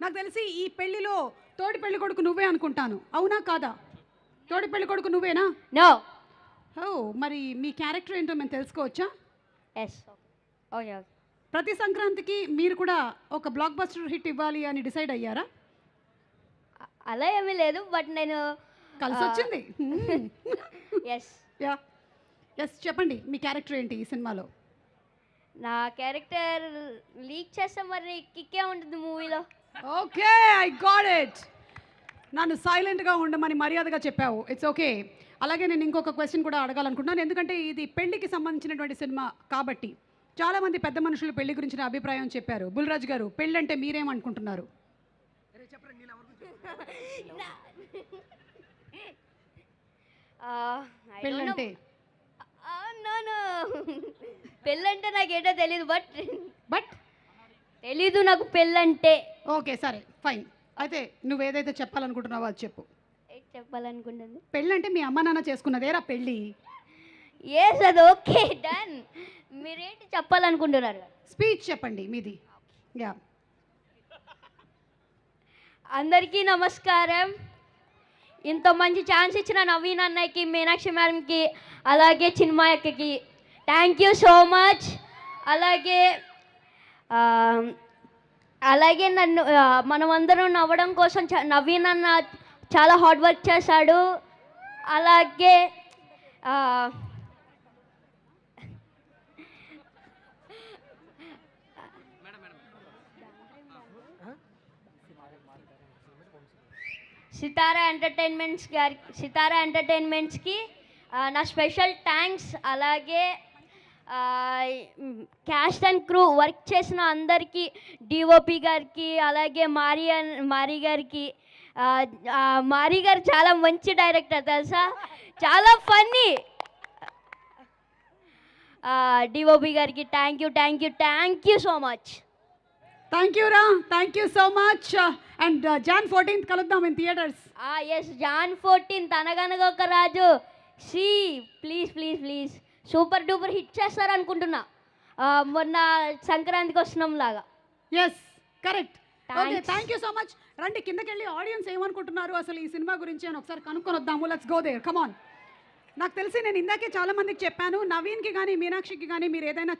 నాకు తెలిసి ఈ పెళ్లిలో తోడి పెళ్లి కొడుకు నువ్వే అనుకుంటాను, అవునా కాదా? తోడి పెళ్లి కొడుకు నువ్వేనా? నో. ఓ, మరి మీ క్యారెక్టర్ ఏంటో మేము తెలుసుకోవచ్చా? ఎస్. ఓకే. ప్రతి సంక్రాంతికి మీరు కూడా ఒక బ్లాక్ బస్టర్ హిట్ ఇవ్వాలి అని డిసైడ్ అయ్యారా? అలా ఏమీ లేదు, బట్ నేను కలిసి వచ్చింది. ఎస్. యా, ఎస్, చెప్పండి మీ క్యారెక్టర్ ఏంటి ఈ సినిమాలో? నా క్యారెక్టర్ లీక్ చేస్తే మరి కిక్కే ఉంటుంది మూవీలో. Okay, I got it. నన్ను సైలెంట్గా ఉండమని మర్యాదగా చెప్పావు, ఇట్స్ ఓకే. అలాగే నేను ఇంకొక క్వశ్చన్ కూడా అడగాలనుకుంటున్నాను, ఎందుకంటే ఇది పెళ్లికి సంబంధించినటువంటి సినిమా కాబట్టి చాలామంది పెద్ద మనుషులు పెళ్లి గురించిన అభిప్రాయం చెప్పారు. బుల్రాజ్ గారు, పెళ్ళి అంటే మీరేమనుకుంటున్నారు? పెళ్ళంటే పెళ్ళంటే నాకేటో తెలీదు, బట్ తెలీదు నాకు పెళ్ళంటే. ఓకే, సరే, ఫైన్. అయితే నువ్వు ఏదైతే చెప్పాలనుకుంటున్నావో అది చెప్పు. చెప్పాలనుకుంటుంది పెళ్ళంటే మీ అమ్మ నాన్న చేసుకున్నదేరా పెళ్ళి. ఎస్, అది ఓకే, డన్. మీరేంటి చెప్పాలనుకుంటున్నారు? స్పీచ్ చెప్పండి మీది. యా. అందరికీ నమస్కారం. ఇంత మంచి ఛాన్స్ ఇచ్చిన నవీన్ అన్నయ్యకి, మీనాక్షి మేడంకి, అలాగే చిన్మయ అక్కకి థ్యాంక్ యూ సో మచ్. అలాగే నన్ను మనమందరం నవ్వడం కోసం నవీన్ అన్న చాలా హార్డ్ వర్క్ చేశాడు. అలాగే సితారా ఎంటర్టైన్మెంట్స్కి నా స్పెషల్ థ్యాంక్స్. అలాగే క్యాస్ట్ అండ్ క్రూ వర్క్ చేసిన అందరికీ, డిఓపి గారికి, అలాగే మారీ గారికి. మారీ గారు చాలా మంచి డైరెక్టర్ తెలుసా, చాలా ఫన్నీ. డిఓపి గారికి thank you so much. Thank you రా, thank you so much. And Jan 14th కలుద్దాం in theatres. Yes, Jan 14th అనగనగా ఒక రాజు. ప్లీజ్ సూపర్ డూపర్ హిట్ చేస్తారు అనుకుంటున్నా, మొన్న సంక్రాంతికి వస్తున్నాం లాగా. Yes, correct. Okay, thank you so much. రండి కిందకి వెళ్ళి ఆడియన్స్ ఏమనుకుంటున్నారు అసలు ఈ సినిమా గురించి అని ఒకసారి కనుక్కొని వద్దాము. Let's go there, come on. నాకు తెలిసి నేను ఇందాకే చాలా మందికి చెప్పాను, నవీన్కి కానీ మీనాక్షికి కానీ మీరు ఏదైనా